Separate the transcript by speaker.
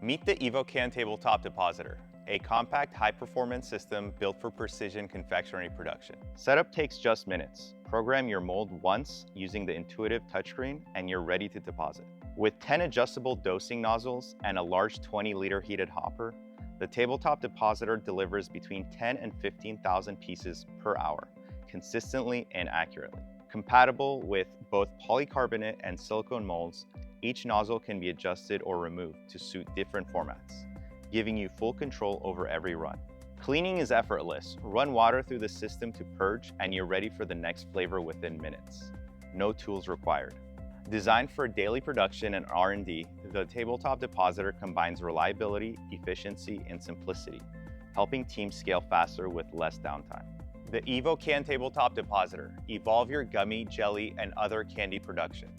Speaker 1: Meet the EVOCAN Tabletop Depositor, a compact, high-performance system built for precision confectionery production. Setup takes just minutes. Program your mold once using the intuitive touchscreen and you're ready to deposit. With 10 adjustable dosing nozzles and a large 20-liter heated hopper, the Tabletop Depositor delivers between 10 and 15,000 pieces per hour, consistently and accurately. Compatible with both polycarbonate and silicone molds, each nozzle can be adjusted or removed to suit different formats, giving you full control over every run. Cleaning is effortless. Run water through the system to purge and you're ready for the next flavor within minutes. No tools required. Designed for daily production and R&D, the Tabletop Depositor combines reliability, efficiency, and simplicity, helping teams scale faster with less downtime. The EVOCAN Tabletop Depositor. Evolve your gummy, jelly, and other candy production.